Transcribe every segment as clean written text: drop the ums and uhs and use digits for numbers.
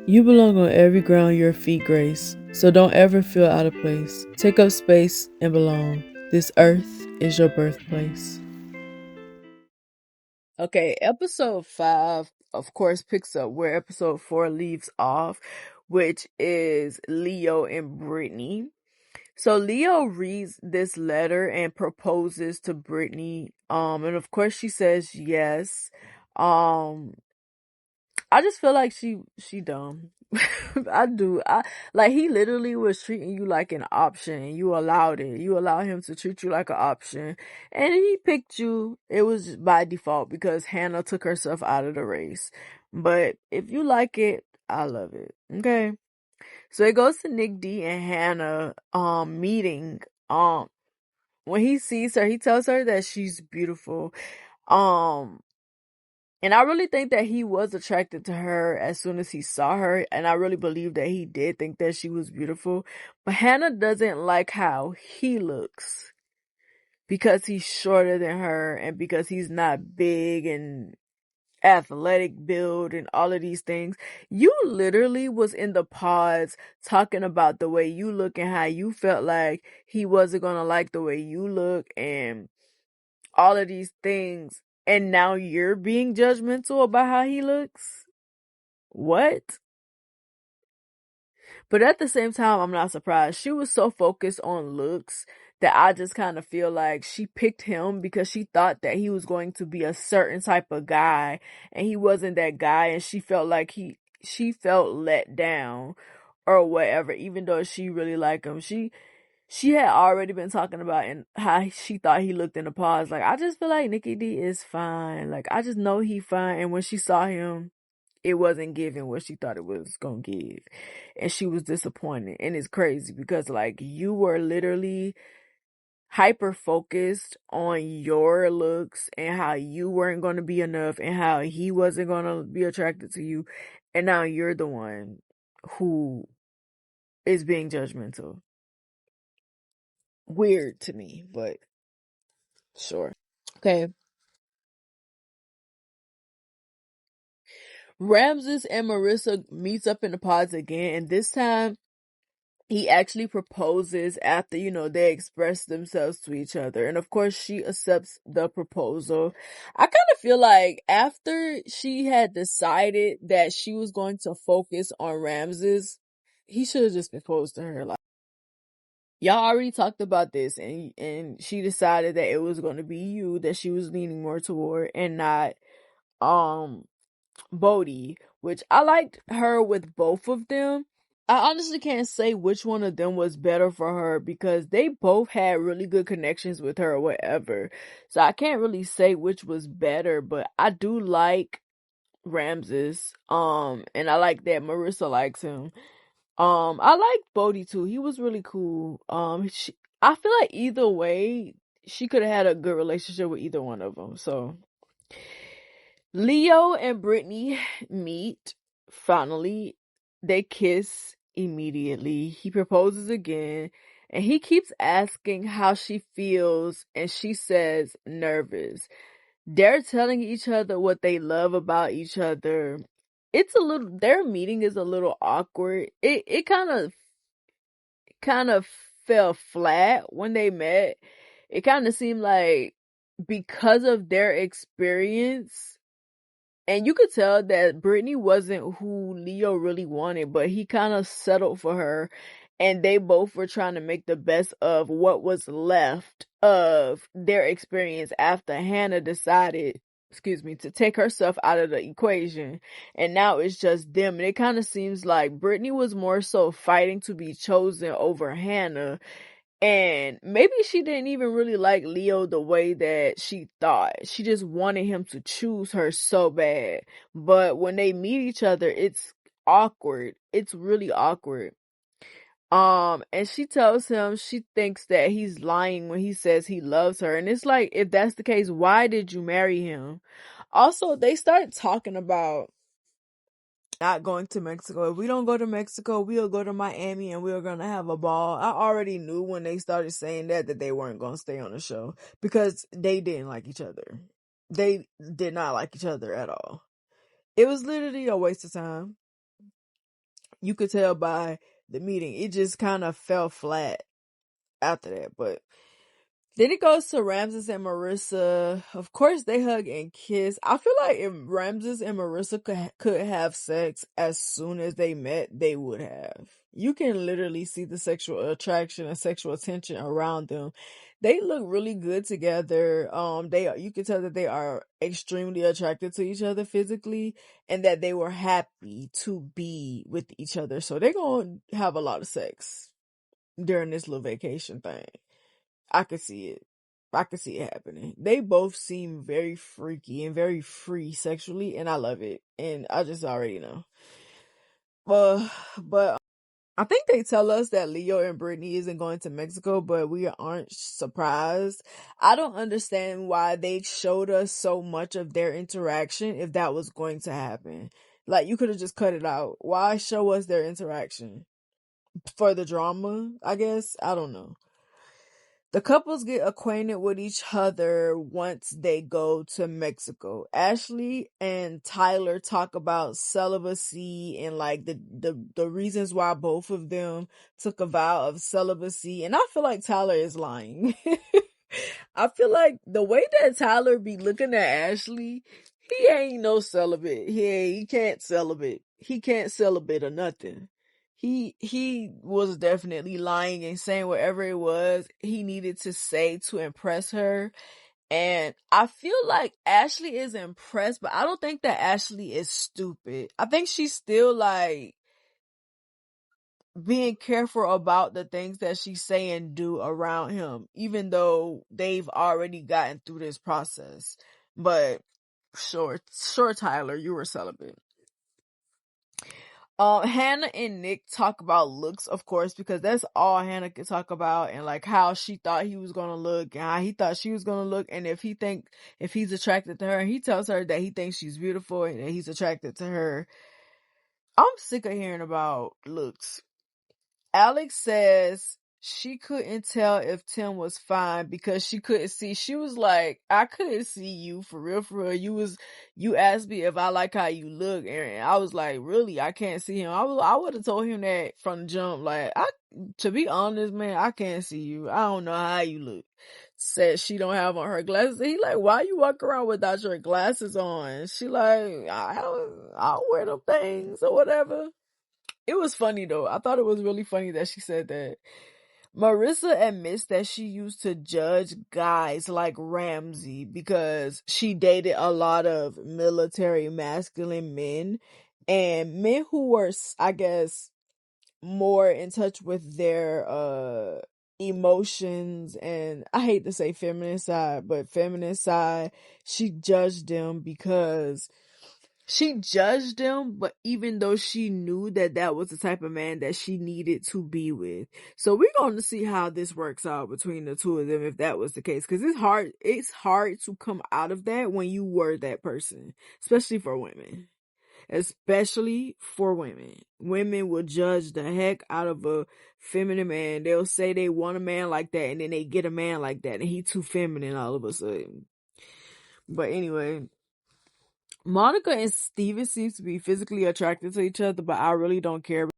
You belong on every ground your feet grace, so don't ever feel out of place. Take up space and belong. This earth is your birthplace. Okay, episode 5, of course, picks up where episode 4 leaves off, which is Leo and Brittany. So Leo reads this letter and proposes to Brittany. And of course she says yes. Um, I just feel like she dumb. I do. I like he literally was treating you like an option and you allowed it. You allowed him to treat you like an option. And he picked you. It was by default because Hannah took herself out of the race. But if you like it, I love it. Okay. So it goes to Nick D and Hannah meeting. Um when he sees her, he tells her that she's beautiful. Um and I really think that he was attracted to her as soon as he saw her. And I really believe that he did think that she was beautiful. But Hannah doesn't like how he looks because he's shorter than her and because he's not big and athletic build and all of these things. You literally was in the pods talking about the way you look and how you felt like he wasn't going to like the way you look and all of these things, and now you're being judgmental about how he looks? What? But at the same time, I'm not surprised. She was so focused on looks that I just kind of feel like she picked him because she thought that he was going to be a certain type of guy and he wasn't that guy, and she felt like she felt let down or whatever, even though she really liked him. She had already been talking about and how she thought he looked in the pause. Like, I just feel like Nikki D is fine. Like, I just know he fine. And when she saw him, it wasn't giving what she thought it was gonna give. And she was disappointed. And it's crazy because, like, you were literally hyper focused on your looks and how you weren't gonna be enough and how he wasn't gonna be attracted to you. And now you're the one who is being judgmental. Weird to me, but sure. Okay. Ramses and Marissa meets up in the pods again, and this time he actually proposes after, they express themselves to each other. And of course she accepts the proposal. I kind of feel like after she had decided that she was going to focus on Ramses, he should have just proposed to her. Like, y'all already talked about this, and she decided that it was going to be you that she was leaning more toward and not um Bodhi, which I liked her with both of them. I honestly can't say which one of them was better for her because they both had really good connections with her or whatever. So I can't really say which was better, but I do like Ramses. And I like that Marissa likes him. I like Bodhi too. He was really cool. I feel like either way, she could have had a good relationship with either one of them. So Leo and Brittany meet. Finally, they kiss immediately. He proposes again, and he keeps asking how she feels, and she says nervous. They're telling each other what they love about each other. Their meeting is a little awkward. It kind of fell flat when they met. It kind of seemed like because of their experience, and you could tell that Brittany wasn't who Leo really wanted, but he kind of settled for her. And they both were trying to make the best of what was left of their experience after Hannah decided, to take herself out of the equation. And now it's just them. And it kind of seems like Brittany was more so fighting to be chosen over Hannah, and maybe she didn't even really like Leo the way that she thought. She just wanted him to choose her so bad. But when they meet each other, it's awkward. It's really awkward. And she tells him she thinks that he's lying when he says he loves her. And it's like, if that's the case, why did you marry him? Also, they started talking about not going to Mexico. If we don't go to Mexico, we'll go to Miami and we're gonna have a ball. I already knew when they started saying that they weren't gonna stay on the show because they didn't like each other. They did not like each other at all. It was literally a waste of time. You could tell by the meeting. It just kind of fell flat after that. But then it goes to Ramses and Marissa. Of course, they hug and kiss. I feel like if Ramses and Marissa could have sex as soon as they met, they would have. You can literally see the sexual attraction and sexual tension around them. They look really good together. You can tell that they are extremely attracted to each other physically, and that they were happy to be with each other. So they're gonna have a lot of sex during this little vacation thing. I could see it. I could see it happening. They both seem very freaky and very free sexually, and I love it. And I just already know. But I think they tell us that Leo and Brittany isn't going to Mexico, but we aren't surprised. I don't understand why they showed us so much of their interaction if that was going to happen. Like, you could have just cut it out. Why show us their interaction? For the drama, I guess? I don't know. The couples get acquainted with each other once they go to Mexico. Ashley and Tyler talk about celibacy and like the reasons why both of them took a vow of celibacy. And I feel like Tyler is lying. I feel like the way that Tyler be looking at Ashley, he ain't no celibate. He can't celibate. He can't celibate or nothing. He was definitely lying and saying whatever it was he needed to say to impress her. And I feel like Ashley is impressed, but I don't think that Ashley is stupid. I think she's still like being careful about the things that she say and do around him, even though they've already gotten through this process. But sure, Tyler, you were celibate. Hannah and Nick talk about looks, of course, because that's all Hannah could talk about, and like how she thought he was gonna look and how he thought she was gonna look, and if he's attracted to her, and he tells her that he thinks she's beautiful and that he's attracted to her. I'm sick of hearing about looks. Alex says she couldn't tell if Tim was fine because she couldn't see. She was like, I couldn't see you for real, for real. You asked me if I like how you look, and I was like, really, I can't see him. I would have told him that from the jump. Like, to be honest, man, I can't see you. I don't know how you look. Said she don't have on her glasses. He like, why you walk around without your glasses on? She like, I'll wear them things or whatever. It was funny though. I thought it was really funny that she said that. Marissa admits that she used to judge guys like Ramsey because she dated a lot of military masculine men and men who were, I guess, more in touch with their emotions, and I hate to say feminine side, but feminine side. She judged them, but even though she knew that that was the type of man that she needed to be with. So we're going to see how this works out between the two of them if that was the case. Because it's hard to come out of that when you were that person. Especially for women. Especially for women. Women will judge the heck out of a feminine man. They'll say they want a man like that, and then they get a man like that, and he too feminine all of a sudden. But anyway, Monica and Steven seems to be physically attracted to each other, but I really don't care.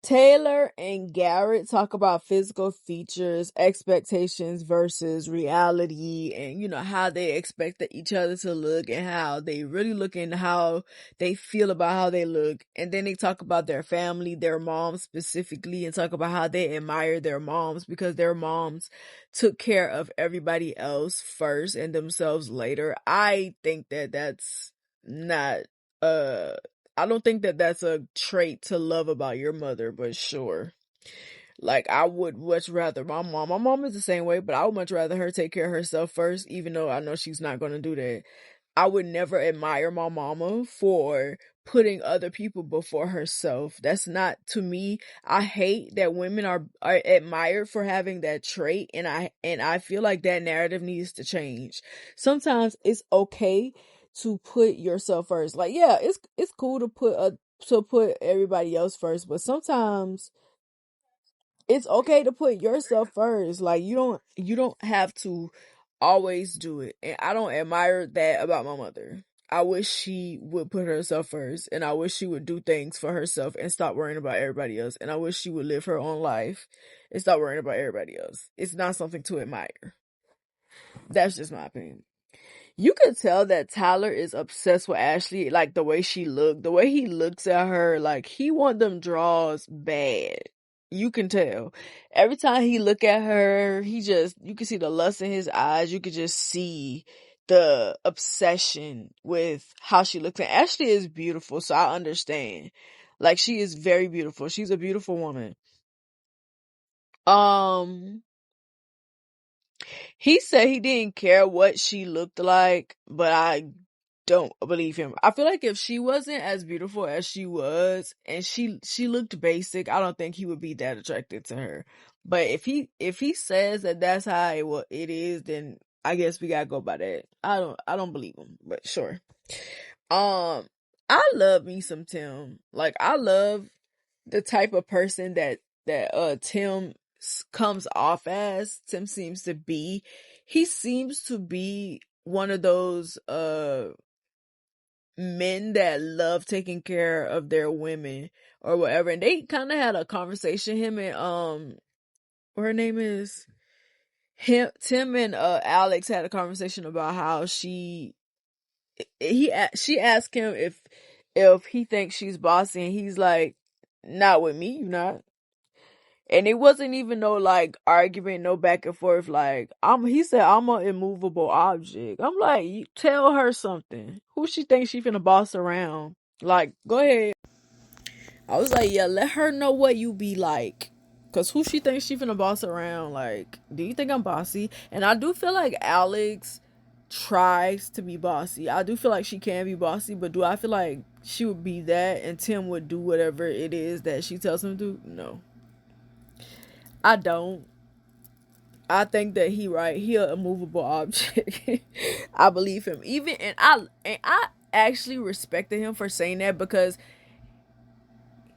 Taylor and Garrett talk about physical features, expectations versus reality, and how they expect each other to look and how they really look and how they feel about how they look. And then they talk about their family, their moms specifically, and talk about how they admire their moms because their moms took care of everybody else first and themselves later. I think that that's not uh I don't think that that's a trait to love about your mother, but sure. Like, I would much rather my mom is the same way, but I would much rather her take care of herself first, even though I know she's not going to do that. I would never admire my mama for putting other people before herself. That's not, to me, I hate that women are admired for having that trait, and I feel like that narrative needs to change. Sometimes it's okay to put yourself first. Like, yeah, it's cool to put everybody else first, but sometimes it's okay to put yourself first. Like, you don't have to always do it. And I don't admire that about my mother. I wish she would put herself first, and I wish she would do things for herself and stop worrying about everybody else. And I wish she would live her own life and stop worrying about everybody else. It's not something to admire. That's just my opinion. You could tell that Tyler is obsessed with Ashley, like the way she looked, the way he looks at her, like he want them draws bad. You can tell. Every time he look at her, you can see the lust in his eyes. You could just see the obsession with how she looks. And Ashley is beautiful, so I understand. Like, she is very beautiful. She's a beautiful woman. Um, He said he didn't care what she looked like, but I don't believe him. I feel like if she wasn't as beautiful as she was and she looked basic, I don't think he would be that attracted to her. But if he says that that's how it is, then I guess we gotta go by that. I don't believe him, but sure. Um, I love me some Tim. Like, I love the type of person that Tim comes off as. Tim seems to be. He seems to be one of those men that love taking care of their women or whatever. And they kind of had a conversation, him and what her name is, him Tim and Alex had a conversation about how she asked him if he thinks she's bossy, and he's like, not with me, you not. And it wasn't even no like argument, no back and forth. Like, he said, I'm an immovable object. I'm like, you tell her something. Who she thinks she finna boss around? Like, go ahead. I was like, yeah, let her know what you be like. Cause who she thinks she finna boss around? Like, do you think I'm bossy? And I do feel like Alex tries to be bossy. I do feel like she can be bossy, but do I feel like she would be that and Tim would do whatever it is that she tells him to do? No. I don't. I think that he a immovable object. I believe him. And I actually respected him for saying that, because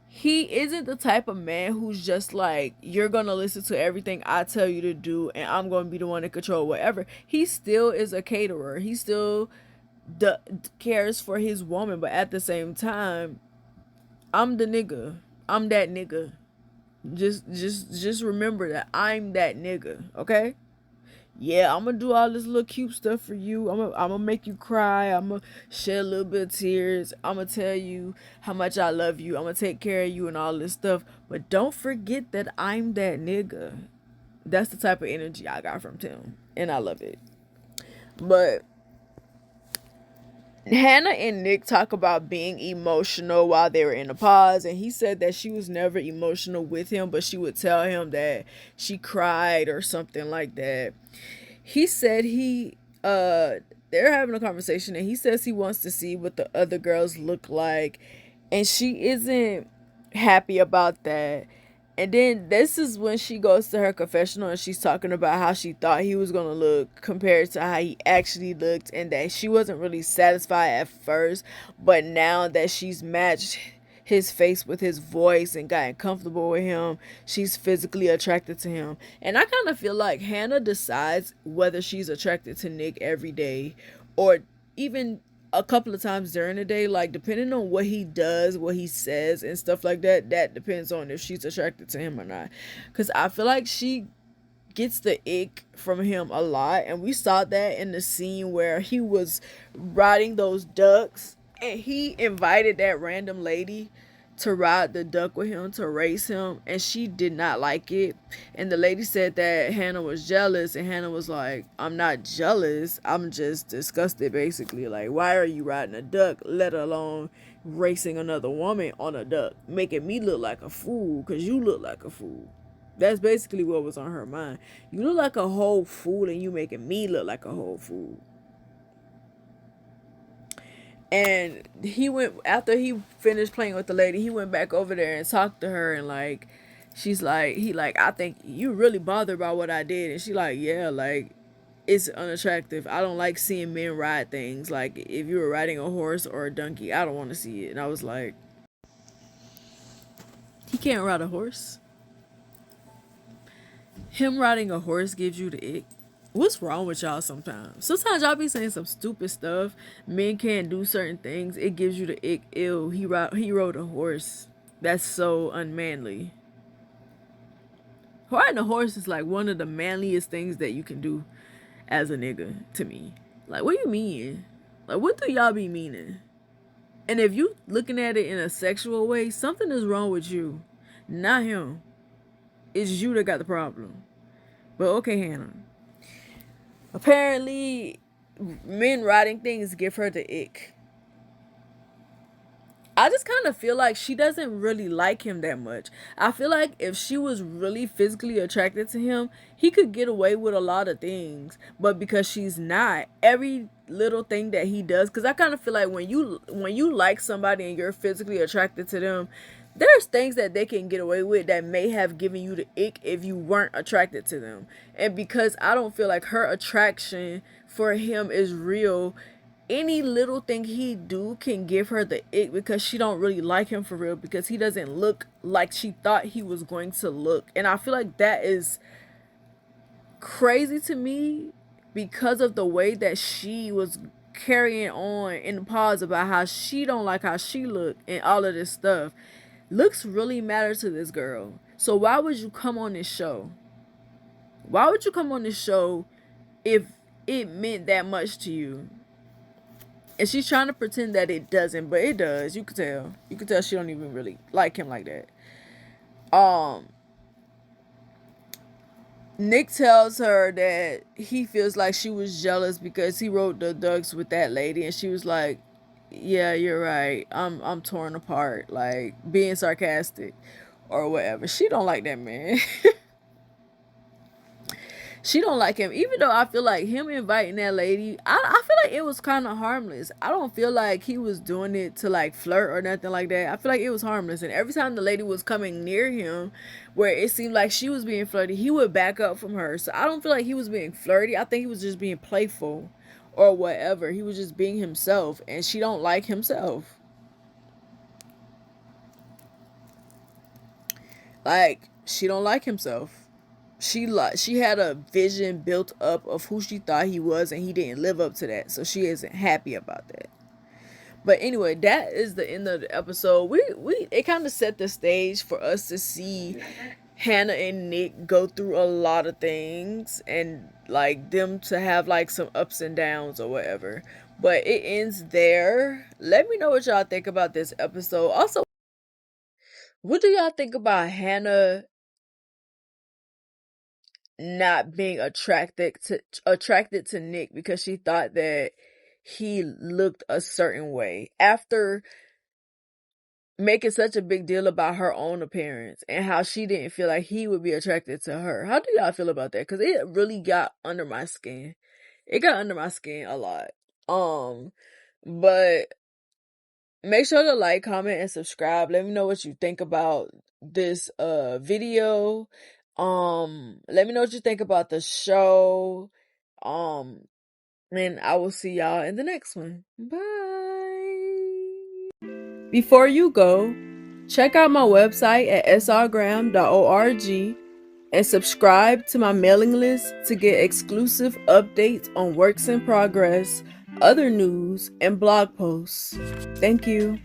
he isn't the type of man who's just like, you're gonna listen to everything I tell you to do and I'm gonna be the one to control whatever. He still is a caterer. He still cares for his woman, but at the same time, I'm the nigga. I'm that nigga. Just remember that I'm that nigga, okay? Yeah, I'm gonna do all this little cute stuff for you. I'm gonna make you cry. I'm gonna shed a little bit of tears. I'm gonna tell you how much I love you. I'm gonna take care of you and all this stuff. But don't forget that I'm that nigga. That's the type of energy I got from Tim, and I love it. But Hannah and Nick talk about being emotional while they were in the pause, and he said that she was never emotional with him, but she would tell him that she cried or something like that. He said they're having a conversation, and he says he wants to see what the other girls look like, and she isn't happy about that. And then this is when she goes to her confessional and she's talking about how she thought he was gonna look compared to how he actually looked, and that she wasn't really satisfied at first, but now that she's matched his face with his voice and gotten comfortable with him, she's physically attracted to him. And I kind of feel like Hannah decides whether she's attracted to Nick every day or even a couple of times during the day, like depending on what he does, what he says and stuff like that. That depends on if she's attracted to him or not, because I feel like she gets the ick from him a lot, and we saw that in the scene where he was riding those ducks and he invited that random lady to ride the duck with him, to race him, and she did not like it. And the lady said that Hannah was jealous, and Hannah was like, I'm not jealous, I'm just disgusted, basically. Like, why are you riding a duck, let alone racing another woman on a duck, making me look like a fool because you look like a fool. That's basically what was on her mind. You look like a whole fool and you making me look like a whole fool. And he went, after he finished playing with the lady, he went back over there and talked to her, and like, she's like, I think you really bothered by what I did. And she like, yeah, like, it's unattractive. I don't like seeing men ride things. Like, if you were riding a horse or a donkey, I don't want to see it. And I was like, he can't ride a horse. Him riding a horse gives you the ick. What's wrong with y'all sometimes? Sometimes y'all be saying some stupid stuff. Men can't do certain things. It gives you the ick. Ew, he rode a horse. That's so unmanly. Riding a horse is like one of the manliest things that you can do as a nigga to me. Like, what do you mean? Like, what do y'all be meaning? And if you looking at it in a sexual way, something is wrong with you, not him. It's you that got the problem. But okay, Hannah. Apparently, men riding things give her the ick. I just kind of feel like she doesn't really like him that much. I feel like if she was really physically attracted to him, he could get away with a lot of things. But because she's not, every little thing that he does, because I kind of feel like when you like somebody and you're physically attracted to them, there's things that they can get away with that may have given you the ick if you weren't attracted to them. And because I don't feel like her attraction for him is real, any little thing he do can give her the ick because she don't really like him for real, because he doesn't look like she thought he was going to look. And I feel like that is crazy to me because of the way that she was carrying on in the pause about how she don't like how she look and all of this stuff. Looks really matter to this girl. So why would you come on this show? Why would you come on this show if it meant that much to you? And she's trying to pretend that it doesn't, but it does. You could tell. You could tell she don't even really like him like that. Nick tells her that he feels like she was jealous because he wrote the ducks with that lady, and she was like, "Yeah, you're right. I'm torn apart," like being sarcastic or whatever. She don't like that man. She don't like him, even though I feel like him inviting that lady, I feel like it was kind of harmless. I don't feel like he was doing it to like flirt or nothing like that. I feel like it was harmless, and every time the lady was coming near him where it seemed like she was being flirty, he would back up from her. So I don't feel like he was being flirty. I think he was just being playful or whatever. He was just being himself, and she don't like himself. Like, she don't like himself. She had a vision built up of who she thought he was, and he didn't live up to that, so she isn't happy about that. But anyway, that is the end of the episode. We it kind of set the stage for us to see Hannah and Nick go through a lot of things, and like them to have like some ups and downs or whatever. But it ends there. Let me know what y'all think about this episode. Also, what do y'all think about Hannah not being attracted to Nick because she thought that he looked a certain way after making such a big deal about her own appearance and how she didn't feel like he would be attracted to her? How do y'all feel about that? Because it really got under my skin. It got under my skin a lot. But make sure to like, comment, and subscribe. Let me know what you think about this video. Let me know what you think about the show. And I will see y'all in the next one. Bye. Before you go, check out my website at srgraham.org and subscribe to my mailing list to get exclusive updates on works in progress, other news, and blog posts. Thank you.